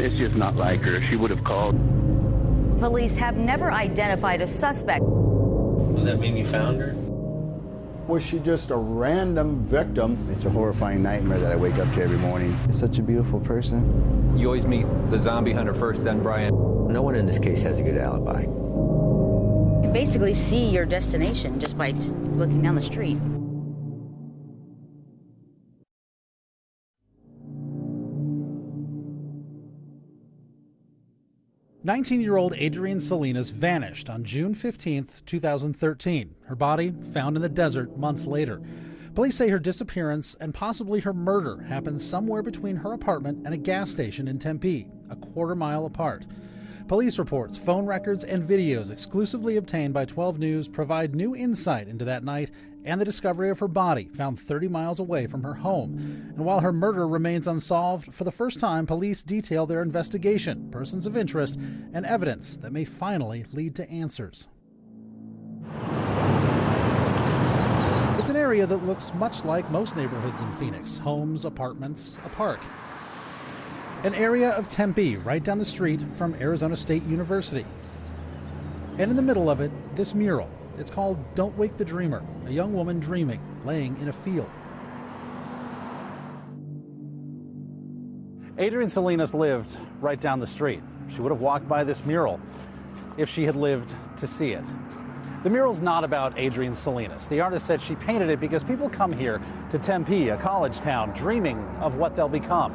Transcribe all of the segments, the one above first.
It's just not like her. She would have called. Police have never identified a suspect. Does that mean you found her? Was she just a random victim? It's a horrifying nightmare that I wake up to every morning. It's such a beautiful person. You always meet the zombie hunter first, then Brian. No one in this case has a good alibi. You basically see your destination just by looking down the street. "19-year-old Adrienne Salinas vanished on June 15, 2013. Her body found in the desert months later. Police say her disappearance and possibly her murder happened somewhere between her apartment and a gas station in Tempe, a quarter-mile apart. Police reports, phone records, and videos exclusively obtained by 12 News provide new insight into that night and the discovery of her body found 30 miles away from her home. And while her murder remains unsolved, for the first time, police detail their investigation, persons of interest, and evidence that may finally lead to answers. It's an area that looks much like most neighborhoods in Phoenix: homes, apartments, a park. An area of Tempe, right down the street from Arizona State University. And in the middle of it, this mural. It's called "Don't Wake the Dreamer," a young woman dreaming, laying in a field. Adrienne Salinas lived right down the street. She would have walked by this mural if she had lived to see it. The mural's not about Adrienne Salinas. The artist said she painted it because people come here to Tempe, a college town, dreaming of what they'll become.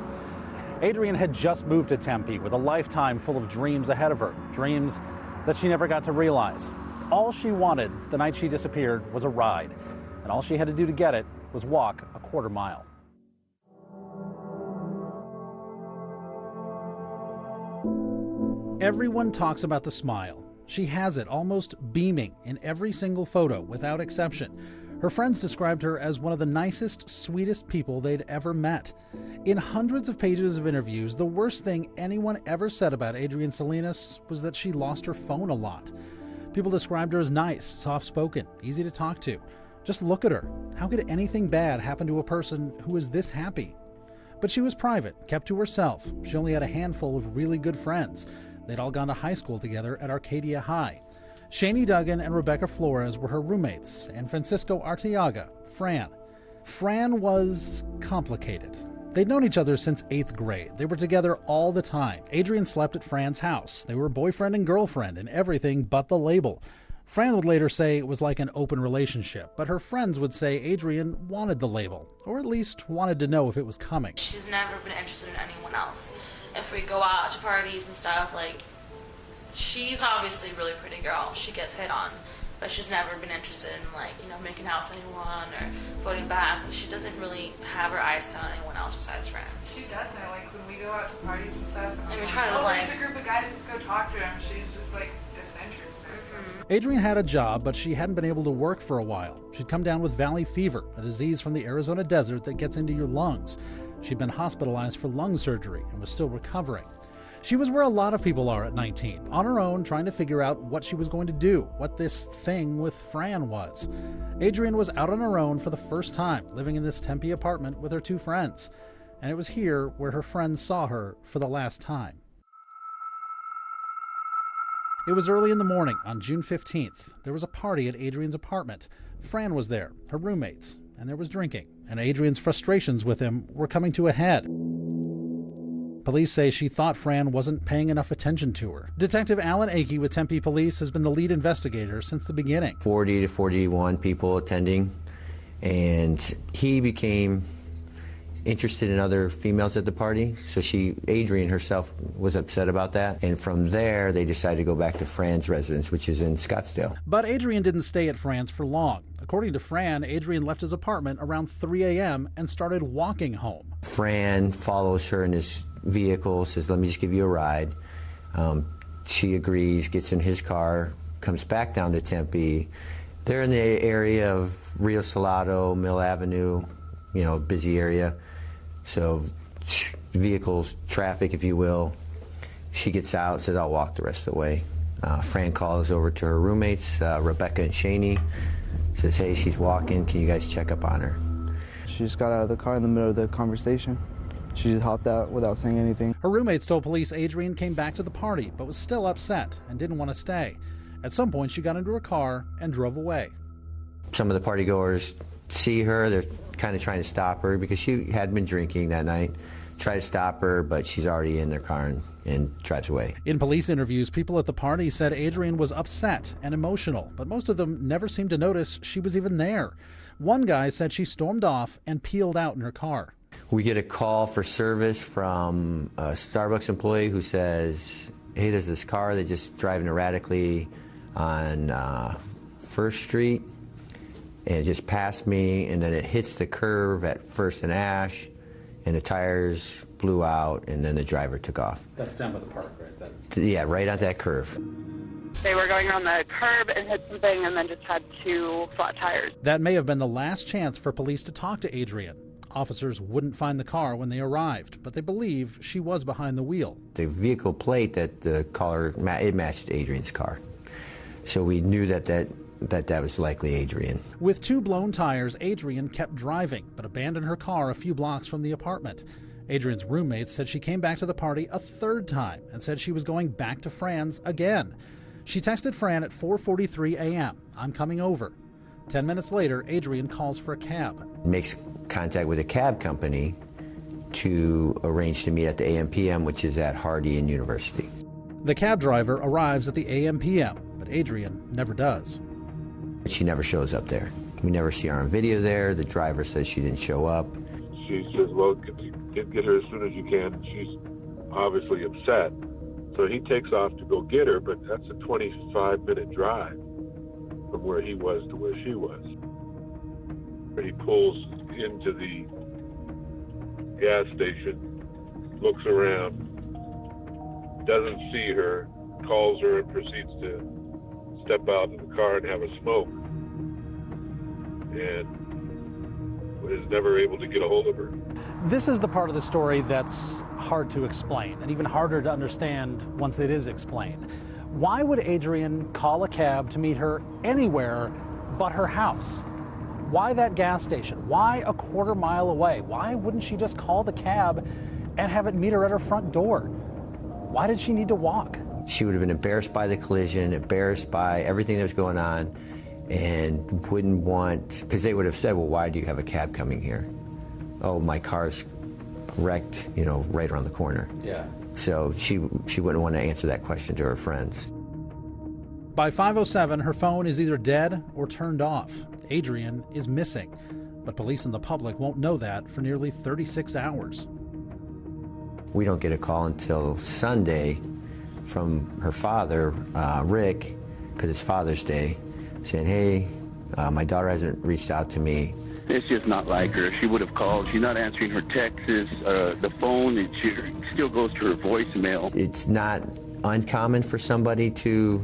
Adrienne had just moved to Tempe with a lifetime full of dreams ahead of her, dreams that she never got to realize. All she wanted the night she disappeared was a ride, and all she had to do to get it was walk a quarter mile. Everyone talks about the smile. She has it, almost beaming, in every single photo, without exception. Her friends described her as one of the nicest, sweetest people they'd ever met. In hundreds of pages of interviews, the worst thing anyone ever said about Adrienne Salinas was that she lost her phone a lot. People described her as nice, soft-spoken, easy to talk to. Just look at her. How could anything bad happen to a person who was this happy? But she was private, kept to herself. She only had a handful of really good friends. They'd all gone to high school together at Arcadia High. Shani Duggan and Rebecca Flores were her roommates, and Francisco Arteaga, Fran. Fran was complicated. They'd known each other since 8th grade. They were together all the time. Adrienne slept at Fran's house. They were boyfriend and girlfriend in everything but the label. Fran would later say it was like an open relationship, but her friends would say Adrienne wanted the label, or at least wanted to know if it was coming. She's never been interested in anyone else. If we go out to parties and stuff, like, she's obviously a really pretty girl. She gets hit on, but she's never been interested in, like, you know, making out with anyone or floating back. She doesn't really have her eyes set on anyone else besides Fran. She doesn't. Like, when we go out to parties and stuff, and we try to, like, there's a group of guys, let's go talk to them. She's just, like, disinterested. Mm-hmm. Adrienne had a job, but she hadn't been able to work for a while. She'd come down with valley fever, a disease from the Arizona desert that gets into your lungs. She'd been hospitalized for lung surgery and was still recovering. She was where a lot of people are at 19, on her own, trying to figure out what she was going to do, what this thing with Fran was. Adrienne was out on her own for the first time, living in this Tempe apartment with her two friends. And it was here where her friends saw her for the last time. It was early in the morning on June 15th. There was a party at Adrienne's apartment. Fran was there, her roommates, and there was drinking. And Adrienne's frustrations with him were coming to a head. Police say she thought Fran wasn't paying enough attention to her. Detective Alan Akey with Tempe Police has been the lead investigator since the beginning. 40 to 41 people attending, and he became interested in other females at the party. So Adrienne herself was upset about that. And from there, they decided to go back to Fran's residence, which is in Scottsdale. But Adrienne didn't stay at Fran's for long. According to Fran, Adrienne left his apartment around 3 a.m. and started walking home. Fran follows her in his vehicle, says, "Let me just give you a ride." She agrees, gets in his car, comes back down to Tempe. They're in the area of Rio Salado, Mill Avenue, you know, busy area. So vehicles, traffic, if you will. She gets out, says, "I'll walk the rest of the way." Fran calls over to her roommates, Rebecca and Shani, says, "Hey, she's walking. Can you guys check up on her?" She just got out of the car in the middle of the conversation. She just hopped out without saying anything. Her roommates told police Adrienne came back to the party, but was still upset and didn't want to stay. At some point, she got into her car and drove away. Some of the partygoers see her. They're kind of trying to stop her because she had been drinking that night. Try to stop her, but she's already in their car and drives away. In police interviews, people at the party said Adrienne was upset and emotional, but most of them never seemed to notice she was even there. One guy said she stormed off and peeled out in her car. We get a call for service from a Starbucks employee who says, hey, there's this car that's just driving erratically on 1st Street, and it just passed me, and then it hits the curve at 1st and Ash, and the tires blew out, and then the driver took off. That's down by the park, right? Yeah, right on that curve. They were going around the curb and hit something and then just had 2 flat tires. That may have been the last chance for police to talk to Adrienne. Officers wouldn't find the car when they arrived, but they believe she was behind the wheel. The vehicle plate that the caller, it matched Adrienne's car. So we knew that was likely Adrienne. With 2 blown tires, Adrienne kept driving, but abandoned her car a few blocks from the apartment. Adrienne's roommates said she came back to the party a 3rd time and said she was going back to Fran's again. She texted Fran at 4:43 a.m., I'm coming over. 10 minutes later, Adrienne calls for a cab. Makes contact with a cab company to arrange to meet at the AMPM, which is at Hardy and University. The cab driver arrives at the AMPM, but Adrienne never does. She never shows up there. We never see her on video there. The driver says she didn't show up. She says, well, get her as soon as you can. She's obviously upset. So he takes off to go get her, but that's a 25-minute drive from where he was to where she was. He pulls into the gas station, looks around, doesn't see her, calls her and proceeds to step out in the car and have a smoke, and was never able to get a hold of her. This is the part of the story that's hard to explain, and even harder to understand once it is explained. Why would Adrienne call a cab to meet her anywhere but her house? Why that gas station? Why a quarter mile away? Why wouldn't she just call the cab and have it meet her at her front door? Why did she need to walk? She would have been embarrassed by the collision, embarrassed by everything that was going on, and wouldn't want, because they would have said, well, why do you have a cab coming here? Oh, my car's wrecked, right around the corner. Yeah. So she wouldn't want to answer that question to her friends. By 5:07, her phone is either dead or turned off. Adrienne is missing, but police and the public won't know that for nearly 36 hours. We don't get a call until Sunday from her father, Rick, because it's Father's Day, saying, hey, my daughter hasn't reached out to me. It's just not like her. She would have called. She's not answering her texts. The phone, it still goes to her voicemail. It's not uncommon for somebody to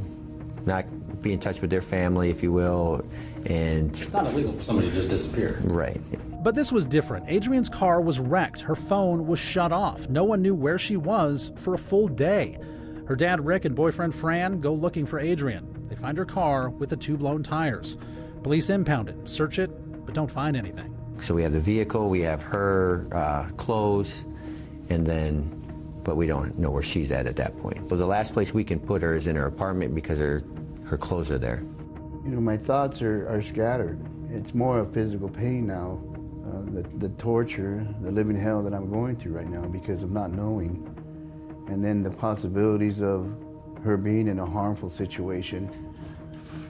not be in touch with their family, if you will. And it's not illegal for somebody to just disappear. Right. But this was different. Adrienne's car was wrecked. Her phone was shut off. No one knew where she was for a full day. Her dad, Rick, and boyfriend, Fran, go looking for Adrienne. They find her car with the 2 blown tires. Police impound it, search it, but don't find anything. So we have the vehicle, we have her clothes, but we don't know where she's at that point. But the last place we can put her is in her apartment because her clothes are there. My thoughts are scattered. It's more of physical pain now, the torture, the living hell that I'm going through right now because of not knowing. And then the possibilities of her being in a harmful situation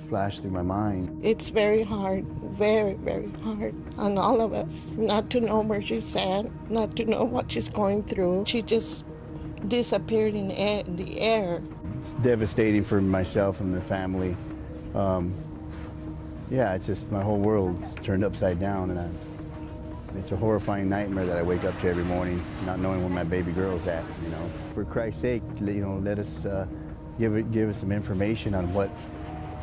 flash through my mind. It's very hard, very, very hard on all of us not to know where she's at, not to know what she's going through. She just disappeared in the air. It's devastating for myself and the family. It's just my whole world's turned upside down, and it's a horrifying nightmare that I wake up to every morning, not knowing where my baby girl's at. For Christ's sake, let us give us some information on what.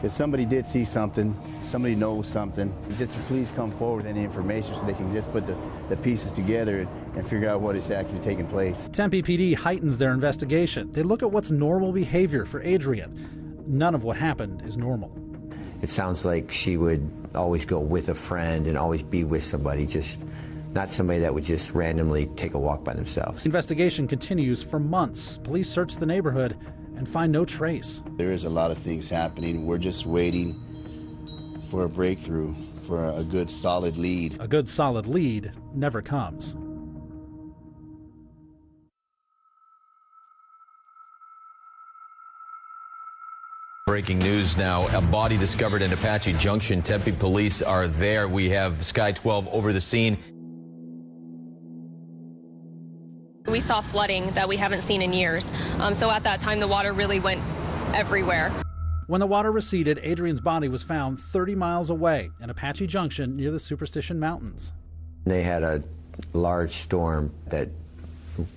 If somebody did see something, somebody knows something, just to please come forward with any information so they can just put the pieces together and figure out what is actually taking place. Tempe PD heightens their investigation. They look at what's normal behavior for Adrienne. None of what happened is normal. It sounds like she would always go with a friend and always be with somebody, just not somebody that would just randomly take a walk by themselves. Investigation continues for months. Police search the neighborhood and find no trace. There is a lot of things happening. We're just waiting for a breakthrough, for a good solid lead. A good solid lead never comes. Breaking news now, a body discovered in Apache Junction. Tempe police are there. We have Sky 12 over the scene. We saw flooding that we haven't seen in years. So at that time, the water really went everywhere. When the water receded, Adrienne's body was found 30 miles away in Apache Junction near the Superstition Mountains. They had a large storm that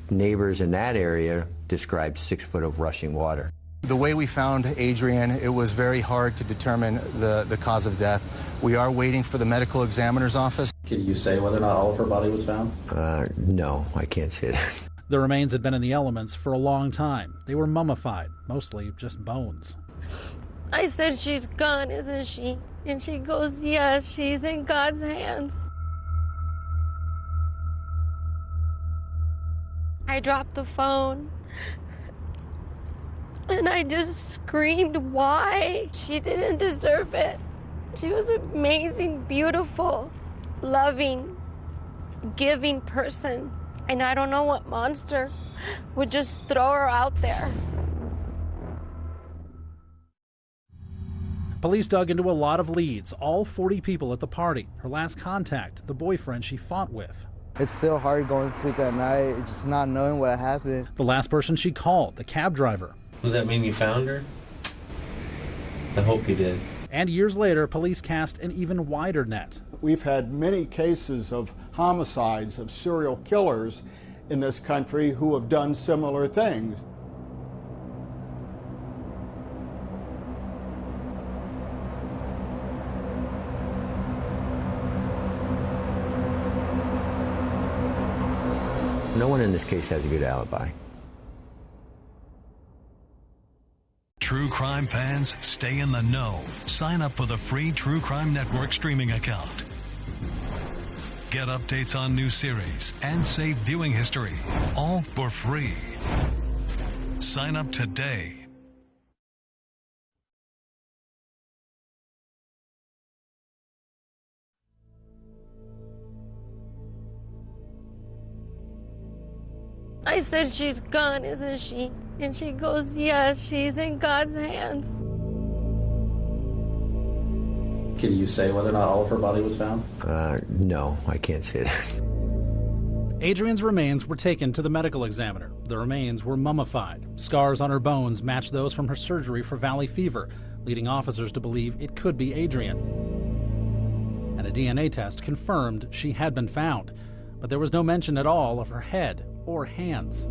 neighbors in that area described 6 foot of rushing water. The way we found Adrienne, it was very hard to determine the cause of death. We are waiting for the medical examiner's office. Can you say whether or not all of her body was found? No, I can't say that. The remains had been in the elements for a long time. They were mummified, mostly just bones. I said, she's gone, isn't she? And she goes, yes, she's in God's hands. I dropped the phone. And I just screamed, why? She didn't deserve it. She was an amazing, beautiful, loving, giving person. And I don't know what monster would just throw her out there. Police dug into a lot of leads, all 40 people at the party, her last contact, the boyfriend she fought with. It's still hard going to sleep at night, just not knowing what happened. The last person she called, the cab driver. Does that mean you found her? I hope you did. And years later, police cast an even wider net. We've had many cases of homicides, of serial killers in this country who have done similar things. No one in this case has a good alibi. True crime fans, stay in the know. Sign up for the free True Crime Network streaming account. Get updates on new series and save viewing history, all for free. Sign up today. I said, she's gone, isn't she? And she goes, yes, she's in God's hands. Can you say whether or not all of her body was found? No, I can't say that. Adrienne's remains were taken to the medical examiner. The remains were mummified. Scars on her bones matched those from her surgery for valley fever, leading officers to believe it could be Adrienne. And a DNA test confirmed she had been found, but there was no mention at all of her head or hands.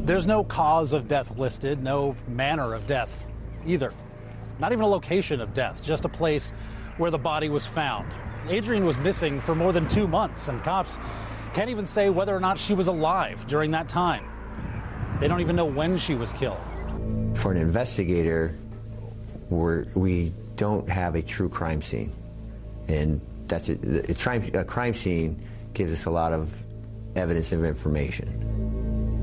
There's no cause of death listed, no manner of death either. Not even a location of death, just a place where the body was found. Adrienne was missing for more than 2 months, and cops can't even say whether or not she was alive during that time. They don't even know when she was killed. For an investigator, we don't have a true crime scene. And that's a crime scene gives us a lot of evidence and information.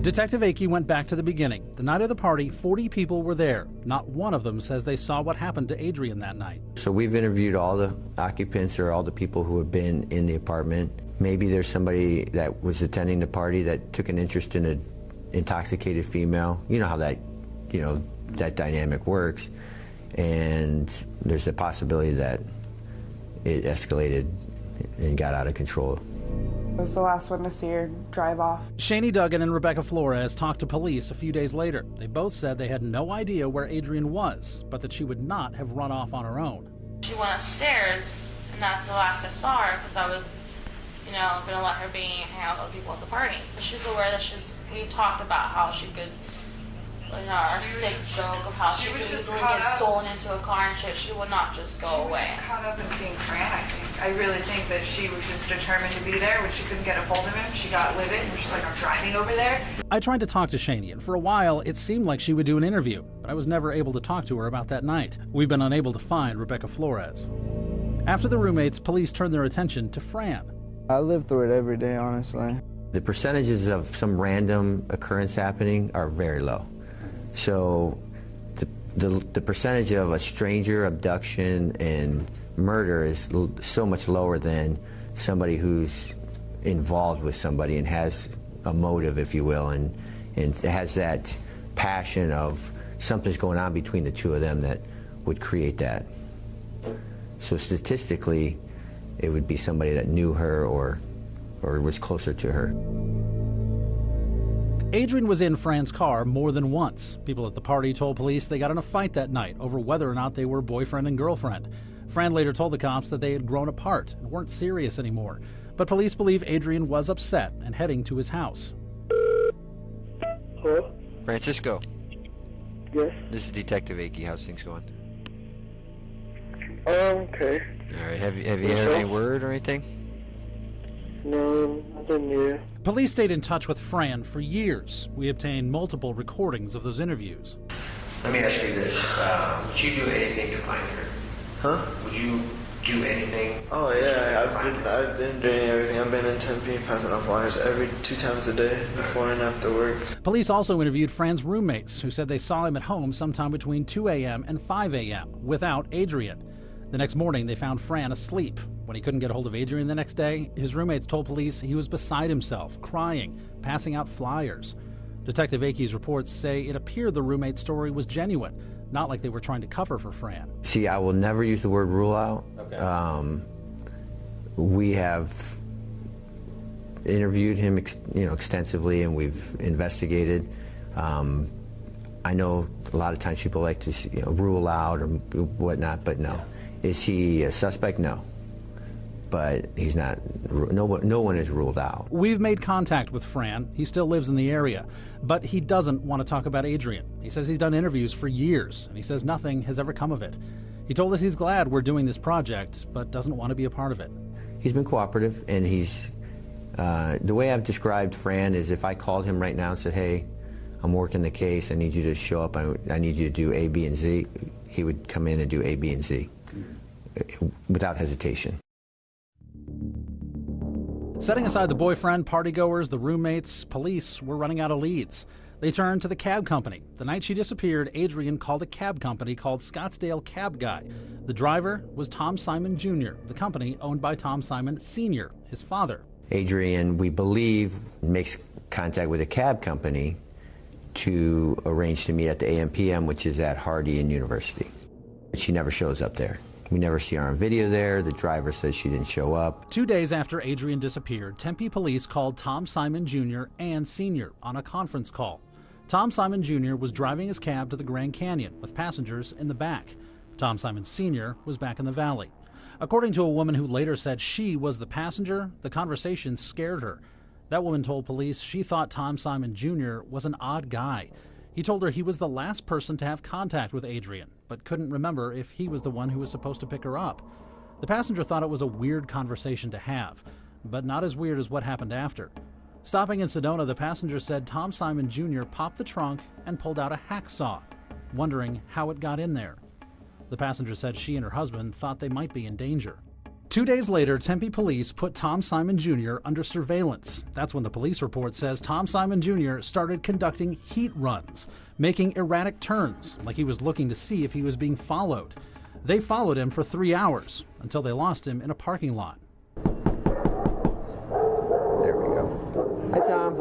Detective Akey went back to the beginning. The night of the party, 40 people were there. Not one of them says they saw what happened to Adrienne that night. So we've interviewed all the occupants or all the people who have been in the apartment. Maybe there's somebody that was attending the party that took an interest in an intoxicated female. You know how that dynamic works. And there's a possibility that it escalated and got out of control. I was the last one to see her drive off. Shani Duggan and Rebecca Flores talked to police a few days later. They both said they had no idea where Adrienne was, but that she would not have run off on her own. She went upstairs, and that's the last I saw her, because I was, going to let her hang out with other people at the party. She's aware that we talked about how she could, our sick stroke of how she could easily get stolen into a car and shit. She would not just go away. She was just caught up in seeing Fran, I think. I really think that she was just determined to be there. When she couldn't get a hold of him, she got livid and was just like, I'm driving over there. I tried to talk to Shani, and for a while it seemed like she would do an interview, but I was never able to talk to her about that night. We've been unable to find Rebecca Flores. After the roommates, police turned their attention to Fran. I live through it every day, honestly. The percentages of some random occurrence happening are very low. So the percentage of a stranger abduction and murder is so much lower than somebody who's involved with somebody and has a motive, if you will, and has that passion of something's going on between the two of them that would create that. So statistically, it would be somebody that knew her or was closer to her. Adrienne was in Fran's car more than once. People at the party told police they got in a fight that night over whether or not they were boyfriend and girlfriend. Fran later told the cops that they had grown apart and weren't serious anymore. But police believe Adrienne was upset and heading to his house. Hello? Francisco. Yes? This is Detective Akey. How's things going? Okay. All right. Have you heard any word or anything? No, nothing new. Police stayed in touch with Fran for years. We obtained multiple recordings of those interviews. Let me ask you this. Would you do anything to find her? Huh? Would you do anything? Oh yeah, I've been doing everything. I've been in Tempe passing out flyers 2 times a day before and after work. Police also interviewed Fran's roommates, who said they saw him at home sometime between 2 a.m. and 5 a.m. without Adrienne. The next morning, they found Fran asleep. When he couldn't get a hold of Adrienne the next day, his roommates told police he was beside himself, crying, passing out flyers. Detective Akey's reports say it appeared the roommate's story was genuine, not like they were trying to cover for Fran. See, I will never use the word rule out. Okay. We have interviewed him, extensively, and we've investigated. I know a lot of times people like to, rule out or whatnot, but no. Is he a suspect? No. But he's not. No one is ruled out. We've made contact with Fran. He still lives in the area, but he doesn't want to talk about Adrienne. He says he's done interviews for years, and he says nothing has ever come of it. He told us he's glad we're doing this project, but doesn't want to be a part of it. He's been cooperative, and he's. The way I've described Fran is if I called him right now and said, "Hey, I'm working the case. I need you to show up. I need you to do A, B, and Z," he would come in and do A, B, and Z without hesitation. Setting aside the boyfriend, partygoers, the roommates, police were running out of leads. They turned to the cab company. The night she disappeared, Adrienne called a cab company called Scottsdale Cab Guy. The driver was Tom Simon Jr., the company owned by Tom Simon Sr., his father. Adrienne, we believe, makes contact with a cab company to arrange to meet at the AM/PM, which is at Hardy and University. She never shows up there. We never see her on video there. The driver says she didn't show up. 2 days after Adrienne disappeared, Tempe police called Tom Simon Jr. and Sr. on a conference call. Tom Simon Jr. was driving his cab to the Grand Canyon with passengers in the back. Tom Simon Sr. was back in the valley. According to a woman who later said she was the passenger, the conversation scared her. That woman told police she thought Tom Simon Jr. was an odd guy. He told her he was the last person to have contact with Adrienne, but couldn't remember if he was the one who was supposed to pick her up. The passenger thought it was a weird conversation to have, but not as weird as what happened after. Stopping in Sedona, the passenger said Tom Simon Jr. popped the trunk and pulled out a hacksaw, wondering how it got in there. The passenger said she and her husband thought they might be in danger. 2 days later, Tempe police put Tom Simon Jr. under surveillance. That's when the police report says Tom Simon Jr. started conducting heat runs, making erratic turns, like he was looking to see if he was being followed. They followed him for 3 hours until they lost him in a parking lot. There we go. Hi, Tom.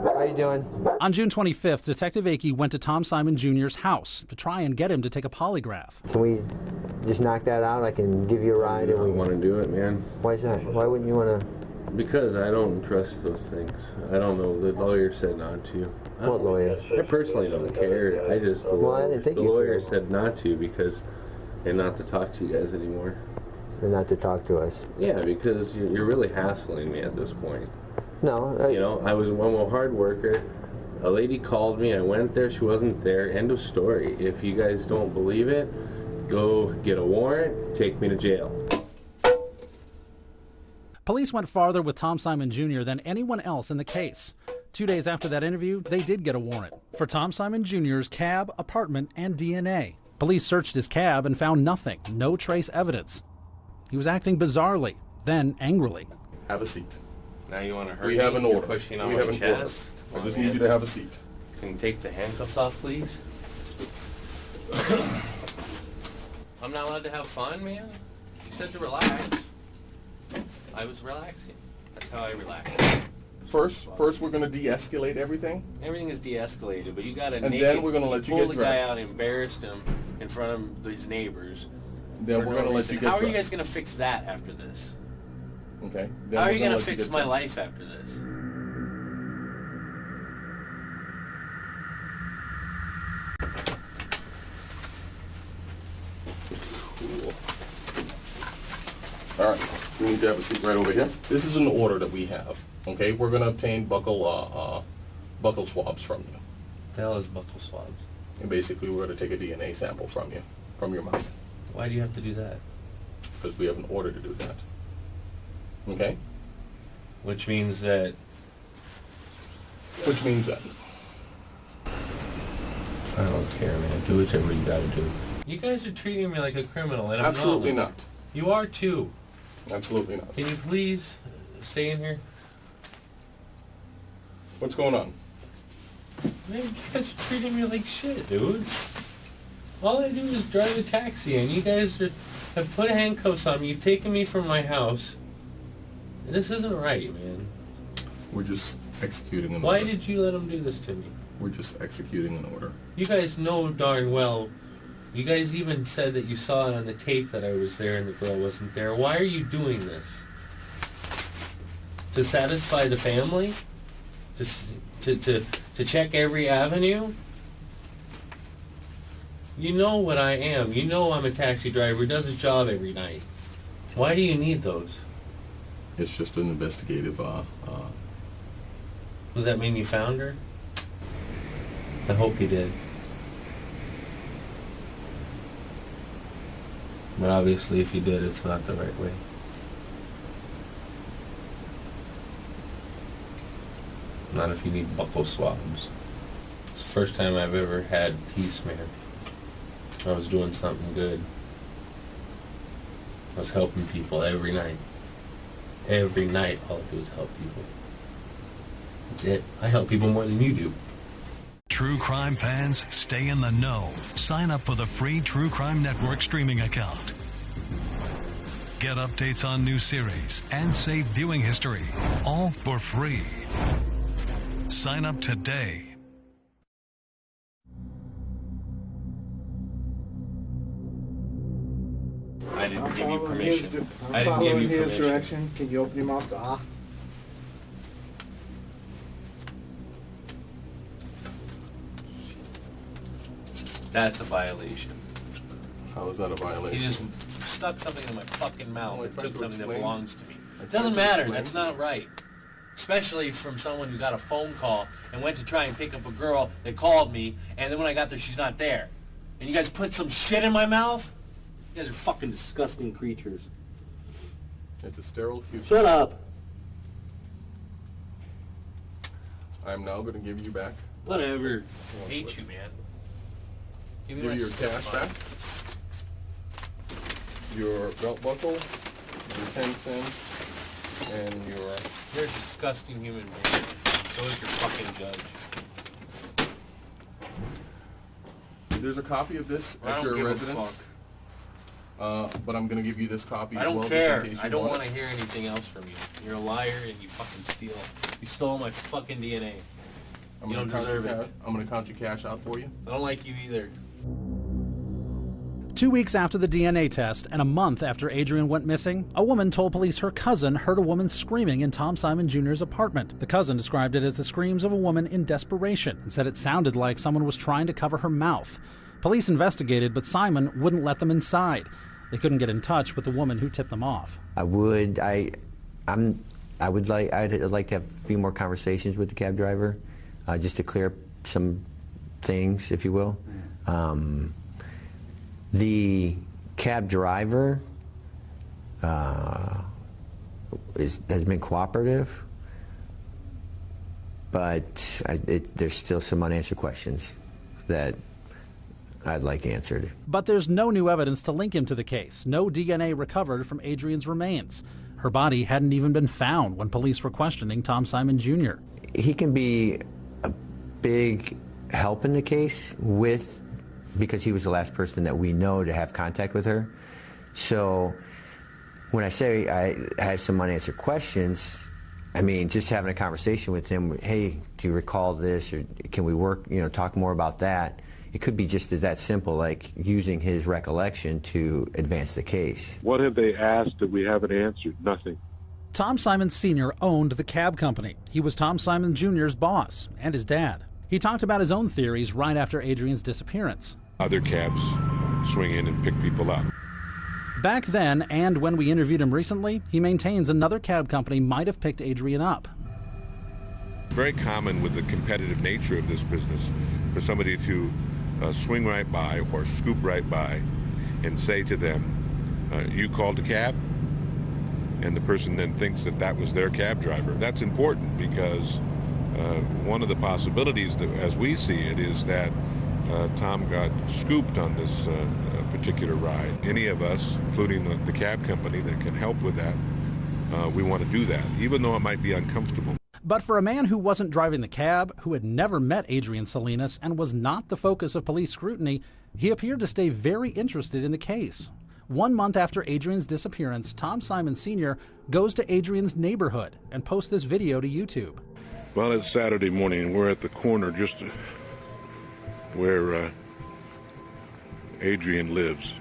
How you doing? On June 25th, Detective Akey went to Tom Simon Jr.'s house to try and get him to take a polygraph. Can we just knock that out? I can give you a ride. I don't want to do it, man. Why is that? Why wouldn't you want to? Because I don't trust those things. I don't know. The lawyer said not to. What lawyer? I personally don't care. I just. Well, I didn't think the you lawyer cared. said not to because, and not to talk to you guys anymore. And not to talk to us. Yeah, because you're really hassling me at this point. No. I was a hard worker. A lady called me. I went there. She wasn't there. End of story. If you guys don't believe it, go get a warrant. Take me to jail. Police went farther with Tom Simon Jr. than anyone else in the case. 2 days after that interview, they did get a warrant for Tom Simon Jr.'s cab, apartment, and DNA. Police searched his cab and found nothing, no trace evidence. He was acting bizarrely, then angrily. Have a seat. Now you want to hurt We me? have an You're order. pushing on We my have an chest. order. I just need you to have a seat. Can you take the handcuffs off, please? I'm not allowed to have fun, man? You said to relax. I was relaxing. That's how I relax. First, we're going to de-escalate everything. Everything is de-escalated, but you got to And then we're gonna let you pull get the guy dressed. out, embarrassed him in front of his neighbors. Then for we're no going to let reason. you get How dressed. are you guys going to fix that after this? Okay. How are you going going to fix my life after this? Cool. All right. You need to have a seat right over here. This is an order that we have. Okay. We're going to obtain buckle swabs from you. The hell is buckle swabs? And basically, we're going to take a DNA sample from you, from your mouth. Why do you have to do that? Because we have an order to do that. Okay? Which means that... Which means that... I don't care, man. Do whatever you gotta do. You guys are treating me like a criminal, and I'm Absolutely not. not. You are too. Absolutely not. Can you please stay in here? What's going on? Man, you guys are treating me like shit, dude. All I do is drive a taxi, and you guys have put handcuffs on me. You've taken me from my house. This isn't right, man. We're just executing an Why order. did you let them do this to me? We're just executing an order. You guys know darn well. You guys even said that you saw it on the tape that I was there and the girl wasn't there. Why are you doing this? To satisfy the family? To check every avenue? You know what I am. You know I'm a taxi driver who does his job every night. Why do you need those? It's just an investigative, Does that mean you found her? I hope you did. But obviously if you did, it's not the right way. Not if you need buckle swabs. It's the first time I've ever had peace, man. I was doing something good. I was helping people every night. Every night, all I do is help people. That's it. I help people more than you do. True crime fans, stay in the know. Sign up for the free True Crime Network streaming account. Get updates on new series and save viewing history, all for free. Sign up today. I didn't give you following permission. I'm I didn't give following you his permission. direction. Can you open your mouth to ah? That's a violation. How is that a violation? He just stuck something in my fucking mouth Well, I and tried took to something that explain. belongs to me. I It tried doesn't to matter. explain. That's not right. Especially from someone who got a phone call and went to try and pick up a girl that called me, and then when I got there, she's not there. And you guys put some shit in my mouth? You guys are fucking disgusting creatures. It's a sterile future. Shut up. I'm now going to give you back. Whatever. I hate you, man. Give me Give my you your stuff cash back. back. Your belt buckle, your 10 cents, and your... You're a disgusting human being. So is your fucking judge. There's a copy of this I at don't your give a residence. But I'm going to give you this copy I as don't well. care. Just in case I you don't want want to hear anything else from you. You're a liar and you fucking steal. You stole my fucking DNA. I'm You gonna don't deserve it. I'm going to count your cash out for you. I don't like you either. 2 weeks after the DNA test and a month after Adrienne went missing, a woman told police her cousin heard a woman screaming in Tom Simon Jr.'s apartment. The cousin described it as the screams of a woman in desperation and said it sounded like someone was trying to cover her mouth. Police investigated, but Simon wouldn't let them inside. They couldn't get in touch with the woman who tipped them off. I'd like to have a few more conversations with the cab driver, just to clear up some things, if you will. The cab driver has been cooperative, but there's still some unanswered questions that I'd like answered. But there's no new evidence to link him to the case. No DNA recovered from Adrienne's remains. Her body hadn't even been found when police were questioning Tom Simon Jr. He can be a big help in the case because he was the last person that we know to have contact with her. So when I say I have some unanswered questions, I mean, just having a conversation with him, hey, do you recall this, or can we work, talk more about that? It could be just that simple, like using his recollection to advance the case. What have they asked that we haven't answered? Nothing. Tom Simon Sr. owned the cab company. He was Tom Simon Jr.'s boss and his dad. He talked about his own theories right after Adrienne's disappearance. Other cabs swing in and pick people up. Back then, and when we interviewed him recently, he maintains another cab company might have picked Adrienne up. Very common with the competitive nature of this business for somebody to swing right by or scoop right by and say to them, you called a cab? And the person then thinks that that was their cab driver. That's important because one of the possibilities, that, as we see it, is that Tom got scooped on this particular ride. Any of us, including the cab company that can help with that, we want to do that, even though it might be uncomfortable. But for a man who wasn't driving the cab, who had never met Adrienne Salinas, and was not the focus of police scrutiny, he appeared to stay very interested in the case. 1 month after Adrienne's disappearance, Tom Simon Sr. goes to Adrienne's neighborhood and posts this video to YouTube. Well, it's Saturday morning, and we're at the corner just where Adrienne lives.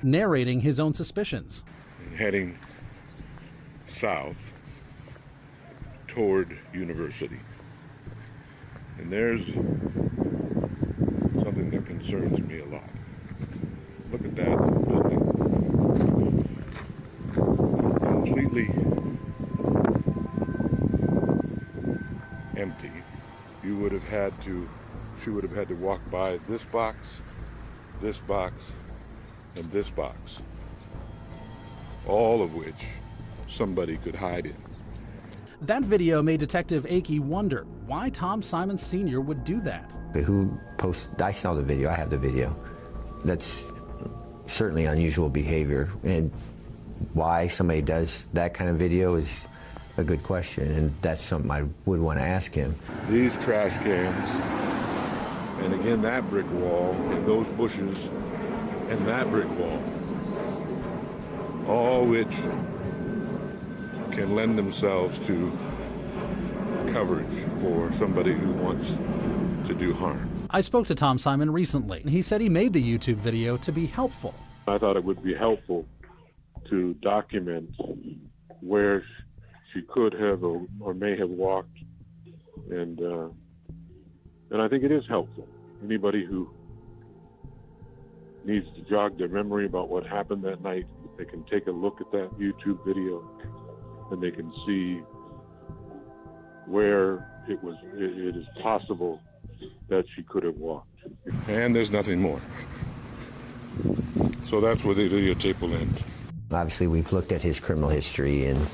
Narrating his own suspicions. Heading south toward University. And there's something that concerns me a lot. Look at that building. Completely empty. She would have had to walk by this box, and this box. All of which somebody could hide in. That video made Detective Akey wonder why Tom Simon Sr. would do that. Who posted? I saw the video. I have the video. That's certainly unusual behavior, and why somebody does that kind of video is a good question, and that's something I would want to ask him. These trash cans, and again that brick wall, and those bushes, and that brick wall, all which can lend themselves to coverage for somebody who wants to do harm. I spoke to Tom Simon recently, and he said he made the YouTube video to be helpful. I thought it would be helpful to document where she could have or may have walked, and I think it is helpful. Anybody who needs to jog their memory about what happened that night, they can take a look at that YouTube video, and they can see where it is possible that she could have walked. And there's nothing more. So that's where the videotape will end. Obviously, we've looked at his criminal history and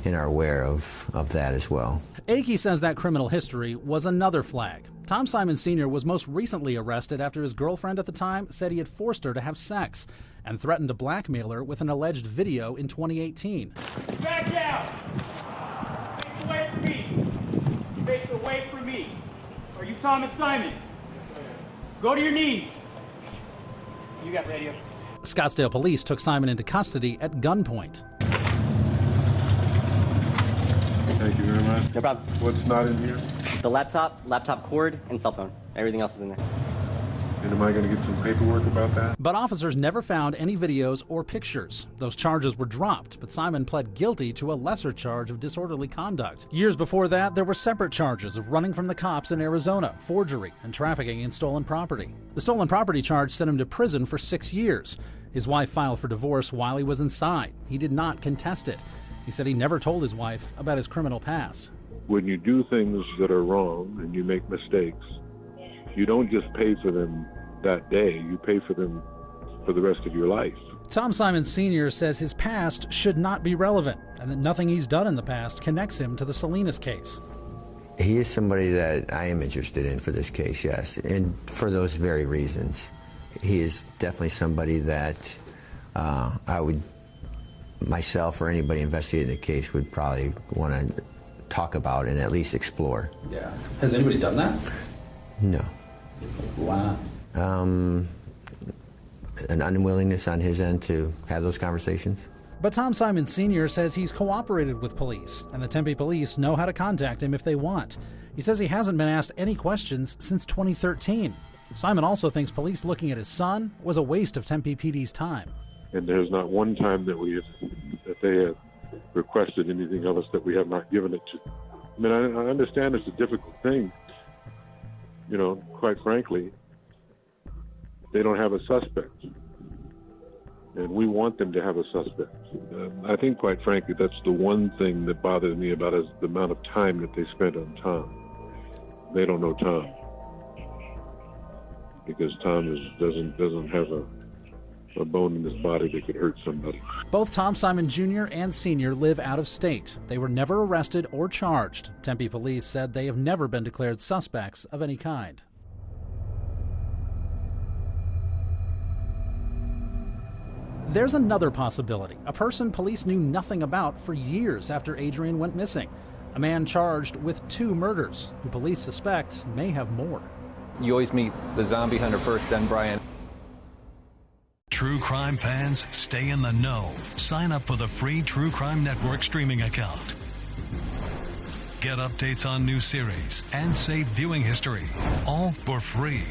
are aware of that as well. Akey says that criminal history was another flag. Tom Simon Sr. was most recently arrested after his girlfriend at the time said he had forced her to have sex and threatened to blackmail her with an alleged video in 2018. Back down! Face away from me! Face away from me! Are you Thomas Simon? Go to your knees! You got radio. Scottsdale police took Simon into custody at gunpoint. Thank you very much. No problem. What's not in here? The laptop cord, and cell phone. Everything else is in there. And am I going to get some paperwork about that? But officers never found any videos or pictures. Those charges were dropped, but Simon pled guilty to a lesser charge of disorderly conduct. Years before that, there were separate charges of running from the cops in Arizona, forgery, and trafficking in stolen property. The stolen property charge sent him to prison for 6 years. His wife filed for divorce while he was inside. He did not contest it. He said he never told his wife about his criminal past. When you do things that are wrong and you make mistakes, you don't just pay for them that day, you pay for them for the rest of your life. Tom Simon Sr. says his past should not be relevant and that nothing he's done in the past connects him to the Salinas case. He is somebody that I am interested in for this case, yes, and for those very reasons. He is definitely somebody that I would myself or anybody investigating the case would probably want to talk about and at least explore. Yeah. Has anybody done that? No. Wow. An unwillingness on his end to have those conversations. But Tom Simon Sr. says he's cooperated with police, and the Tempe police know how to contact him if they want. He says he hasn't been asked any questions since 2013. Simon also thinks police looking at his son was a waste of Tempe PD's time. And there's not one time that they have requested anything of us that we have not given it to. I mean, I understand it's a difficult thing. You know, quite frankly, they don't have a suspect. And we want them to have a suspect. I think, quite frankly, that's the one thing that bothers me about is the amount of time that they spent on Tom. They don't know Tom. Because Tom doesn't have a bone in his body that could hurt somebody. Both Tom Simon Jr. and Sr. live out of state. They were never arrested or charged. Tempe police said they have never been declared suspects of any kind. There's another possibility, a person police knew nothing about for years after Adrienne went missing. A man charged with 2 murders, who police suspect may have more. You always meet the zombie hunter first, then Brian. True crime fans, stay in the know. Sign up for the free True Crime Network streaming account. Get updates on new series and save viewing history, all for free.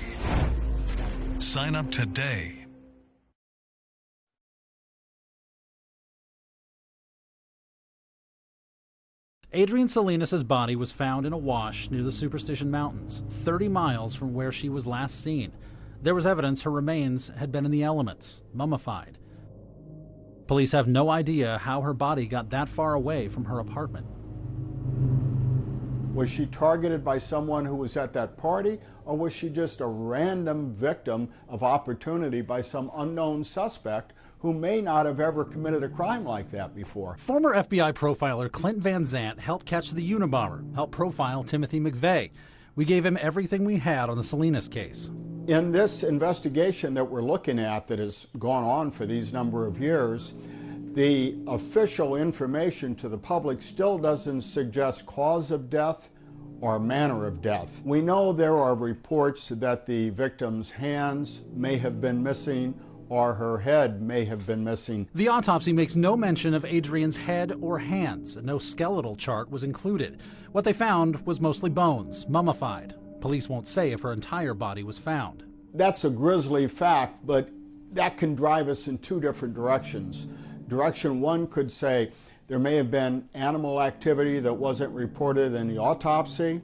Sign up today. Adrienne Salinas' body was found in a wash near the Superstition Mountains, 30 miles from where she was last seen. There was evidence her remains had been in the elements, mummified. Police have no idea how her body got that far away from her apartment. Was she targeted by someone who was at that party, or was she just a random victim of opportunity by some unknown suspect who may not have ever committed a crime like that before? Former FBI profiler Clint Van Zandt helped catch the Unabomber, helped profile Timothy McVeigh. We gave him everything we had on the Salinas case. In this investigation that we're looking at that has gone on for these number of years, the official information to the public still doesn't suggest cause of death or manner of death. We know there are reports that the victim's hands may have been missing or her head may have been missing. The autopsy makes no mention of Adrienne's head or hands, and no skeletal chart was included. What they found was mostly bones, mummified. Police won't say if her entire body was found. That's a grisly fact, but that can drive us in 2 different directions. Direction 1 could say there may have been animal activity that wasn't reported in the autopsy.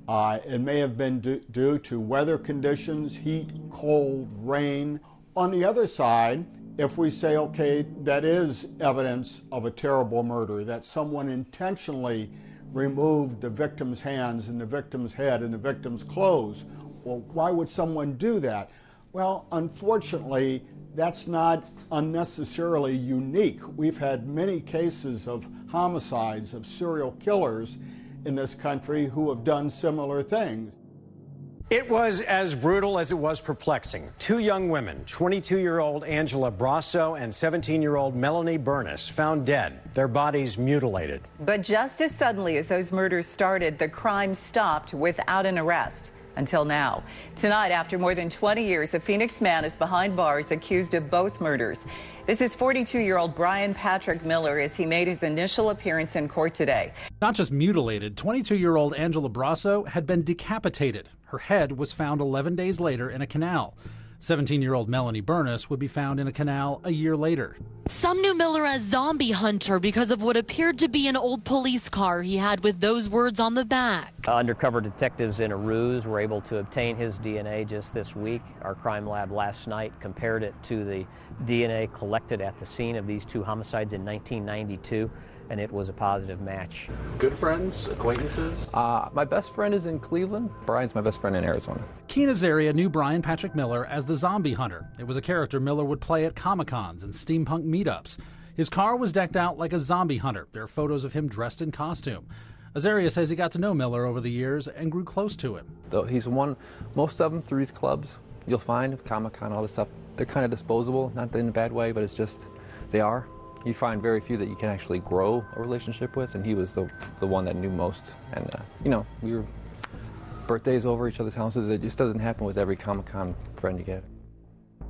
It may have been due to weather conditions, heat, cold, rain. On the other side, if we say, okay, that is evidence of a terrible murder, that someone intentionally removed the victim's hands and the victim's head and the victim's clothes, well, why would someone do that? Well, unfortunately, that's not unnecessarily unique. We've had many cases of homicides, of serial killers in this country who have done similar things. It was as brutal as it was perplexing. 2 young women, 22-year-old Angela Brasso and 17-year-old Melanie Burness, found dead, their bodies mutilated. But just as suddenly as those murders started, the crime stopped without an arrest. Until now. Tonight, after more than 20 years, a Phoenix man is behind bars accused of both murders. This is 42-year-old Brian Patrick Miller as he made his initial appearance in court today. Not just mutilated, 22-year-old Angela Brasso had been decapitated. Her head was found 11 days later in a canal. 17-year-old Melanie Burness would be found in a canal a year later. Some knew Miller as Zombie Hunter because of what appeared to be an old police car he had with those words on the back. Undercover detectives in a ruse were able to obtain his DNA just this week. Our crime lab last night compared it to the DNA collected at the scene of these 2 homicides in 1992. And it was a positive match. Good friends, acquaintances? My best friend is in Cleveland. Brian's my best friend in Arizona. Keen Azaria knew Brian Patrick Miller as the Zombie Hunter. It was a character Miller would play at Comic-Cons and steampunk meetups. His car was decked out like a zombie hunter. There are photos of him dressed in costume. Azaria says he got to know Miller over the years and grew close to him. He's won most of them through these clubs. You'll find Comic-Con, all this stuff. They're kind of disposable, not in a bad way, but it's just, they are. you find very few that you can actually grow a relationship with, and he was the one that knew most. And you know, we were birthdays over each other's houses. It just doesn't happen with every Comic-Con friend you get.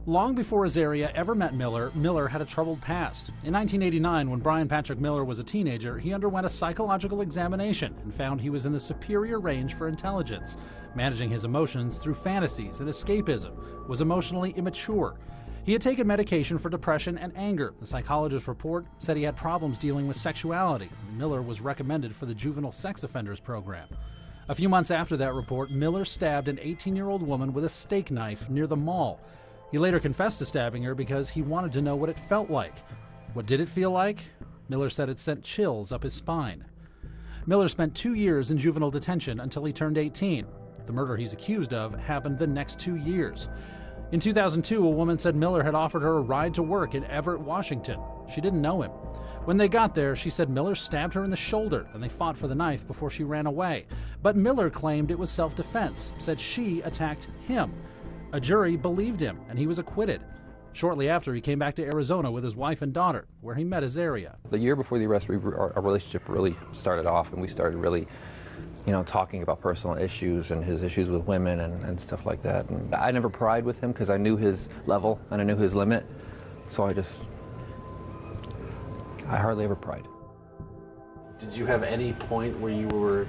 Long before Azaria ever met Miller, Miller had a troubled past. In 1989, when Brian Patrick Miller was a teenager, he underwent a psychological examination and found he was in the superior range for intelligence. Managing his emotions through fantasies and escapism, was emotionally immature. He had taken medication for depression and anger. The psychologist's report said he had problems dealing with sexuality. Miller was recommended for the Juvenile Sex Offenders Program. A few months after that report, Miller stabbed an 18-year-old woman with a steak knife near the mall. He later confessed to stabbing her because he wanted to know what it felt like. What did it feel like? Miller said it sent chills up his spine. Miller spent 2 years in juvenile detention until he turned 18. The murder he's accused of happened the next 2 years. In 2002, a woman said Miller had offered her a ride to work in Everett, Washington. She didn't know him. When they got there, she said Miller stabbed her in the shoulder and they fought for the knife before she ran away. But Miller claimed it was self-defense, said she attacked him. A jury believed him, and he was acquitted. Shortly after, he came back to Arizona with his wife and daughter, where he met Azaria. The year before the arrest, our relationship really started off, and we started really, you know, talking about personal issues and his issues with women and stuff like that. And I never pried with him because I knew his level and I knew his limit, so I hardly ever pried. Did you have any point where you were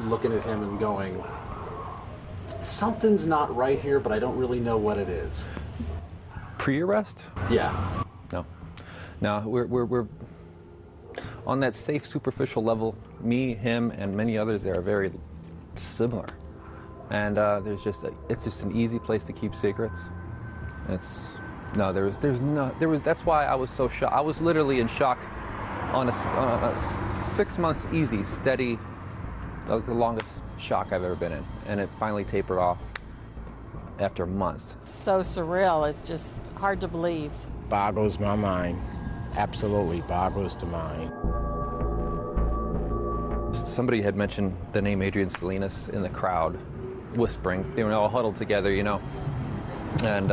looking at him and going, something's not right here, but I don't really know what it is? Pre-arrest? Yeah. No, we're on that safe, superficial level. Me, him, and many others there are very similar. And it's just an easy place to keep secrets. That's why I was so shocked. I was literally in shock on a 6 months easy, steady, the longest shock I've ever been in. And it finally tapered off after months. So surreal, it's just hard to believe. Boggles my mind. Absolutely boggles the mind. Somebody had mentioned the name Adrienne Salinas in the crowd, whispering. They were all huddled together, you know. And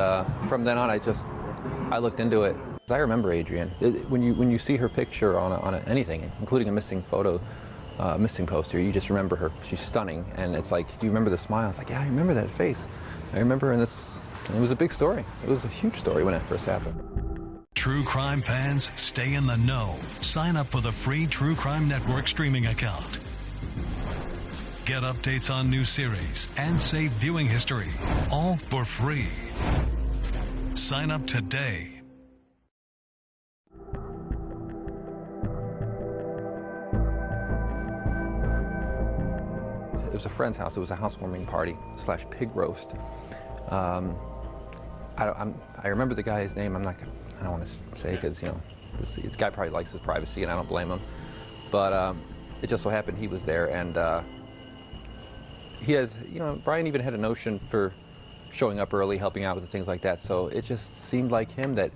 from then on, I looked into it. I remember Adrienne. When you see her picture on anything, including a missing photo, missing poster, you just remember her. She's stunning, and it's like, do you remember the smile? It's like, yeah, I remember that face. I remember, and it was a big story. It was a huge story when it first happened. True crime fans, stay in the know. Sign up for the free True Crime Network streaming account. Get updates on new series and save viewing history, all for free. Sign up today. It was a friend's house. It was a housewarming party / pig roast. I remember the guy's name. I don't want to say because, you know, this guy probably likes his privacy, and I don't blame him. But it just so happened he was there, and he has, you know, Brian even had a notion for showing up early, helping out with things like that. So it just seemed like him that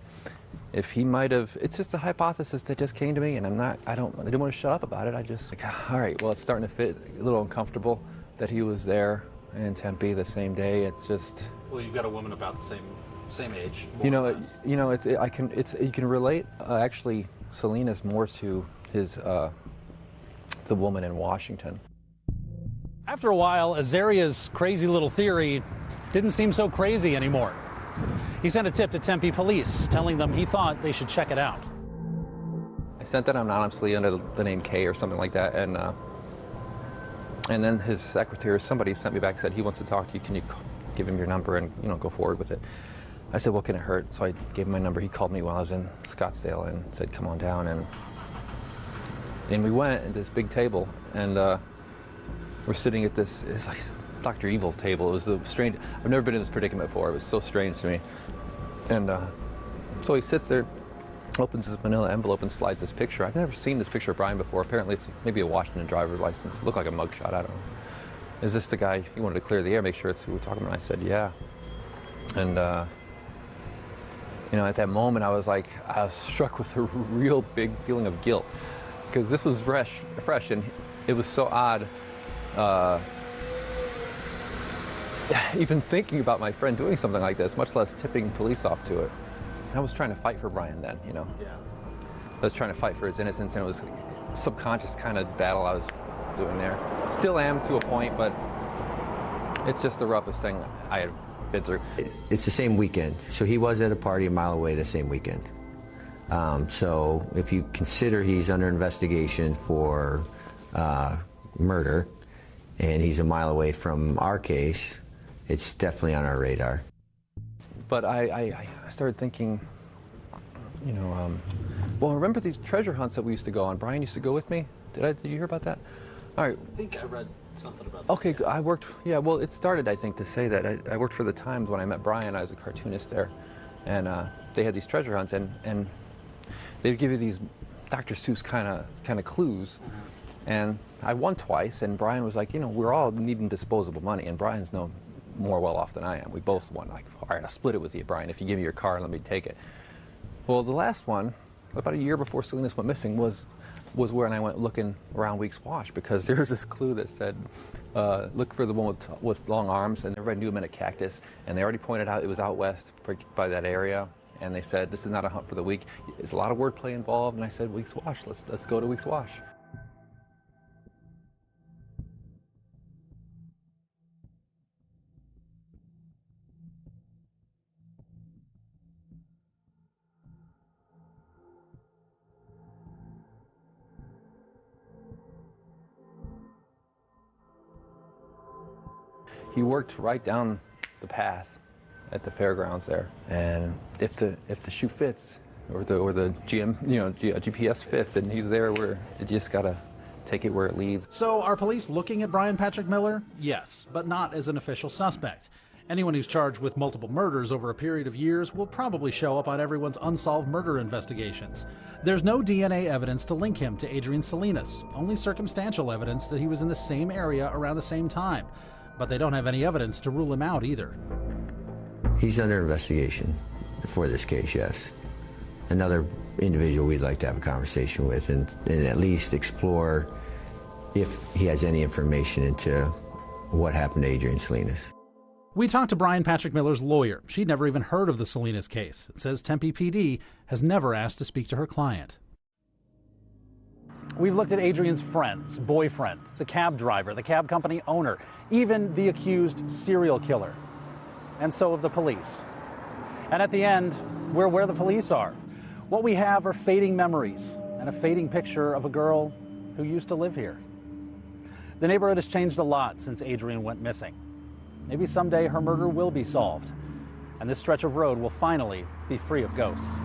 if he might have, it's just a hypothesis that just came to me, and I didn't want to shut up about it. I just like, all right, well, it's starting to fit, a little uncomfortable that he was there in Tempe the same day. It's just. Well, you've got a woman about the same age. You can relate actually Salinas more to the woman in Washington. After a while, Azaria's crazy little theory didn't seem so crazy anymore. He sent a tip to Tempe police, telling them he thought they should check it out. I sent that anonymously under the name K or something like that, and then his secretary, somebody sent me back and said he wants to talk to you. Can you give him your number and, you know, go forward with it? I said, what can it hurt? So I gave him my number. He called me while I was in Scottsdale and said, come on down. And we went at this big table, and we're sitting at this, it's like Dr. Evil's table. It was the strange, I've never been in this predicament before. It was so strange to me. And so he sits there, opens his manila envelope and slides this picture. I've never seen this picture of Brian before. Apparently it's maybe a Washington driver's license. It looked like a mugshot, I don't know. Is this the guy, he wanted to clear the air, make sure it's who we're talking about? I said, yeah. And you know, at that moment I was struck with a real big feeling of guilt, because this was fresh, and it was so odd. Even thinking about my friend doing something like this, much less tipping police off to it. I was trying to fight for Brian then, you know. Yeah. I was trying to fight for his innocence, and it was a subconscious kind of battle I was doing there. Still am to a point, but it's just the roughest thing I had been through. It's the same weekend, so he was at a party a mile away the same weekend. So if you consider he's under investigation for murder, and he's a mile away from our case, it's definitely on our radar. But I started thinking, you know, well, remember these treasure hunts that we used to go on? Brian used to go with me. Did you hear about that? All right. I think I read something about that. Okay, I worked, yeah, well, it started, I think, to say that I worked for the Times when I met Brian. I was a cartoonist there. And they had these treasure hunts, and they'd give you these Dr. Seuss kind of clues. And I won twice, and Brian was like, you know, we're all needing disposable money, and Brian's no more well off than I am. We both won. Like, all right, I'll split it with you, Brian. If you give me your car, let me take it. Well, the last one, about a year before Salinas went missing, was when I went looking around Weeks Wash, because there was this clue that said, look for the one with long arms, and everybody knew him in a cactus, and they already pointed out it was out west by that area, and they said, this is not a hunt for the week. There's a lot of wordplay involved, and I said, Weeks Wash, let's go to Weeks Wash. He worked right down the path at the fairgrounds there, and if the shoe fits, or the GPS fits, and he's there, where you just gotta take it where it leads. So are police looking at Brian Patrick Miller? Yes, but not as an official suspect. Anyone who's charged with multiple murders over a period of years will probably show up on everyone's unsolved murder investigations. There's no DNA evidence to link him to Adrienne Salinas, only circumstantial evidence that he was in the same area around the same time. But they don't have any evidence to rule him out either. He's under investigation for this case, yes. Another individual we'd like to have a conversation with and at least explore if he has any information into what happened to Adrienne Salinas. We talked to Brian Patrick Miller's lawyer. She'd never even heard of the Salinas case. It says Tempe PD has never asked to speak to her client. We've looked at Adrienne's friends, boyfriend, the cab driver, the cab company owner, even the accused serial killer. And so have the police. And at the end, we're where the police are. What we have are fading memories and a fading picture of a girl who used to live here. The neighborhood has changed a lot since Adrienne went missing. Maybe someday her murder will be solved, and this stretch of road will finally be free of ghosts.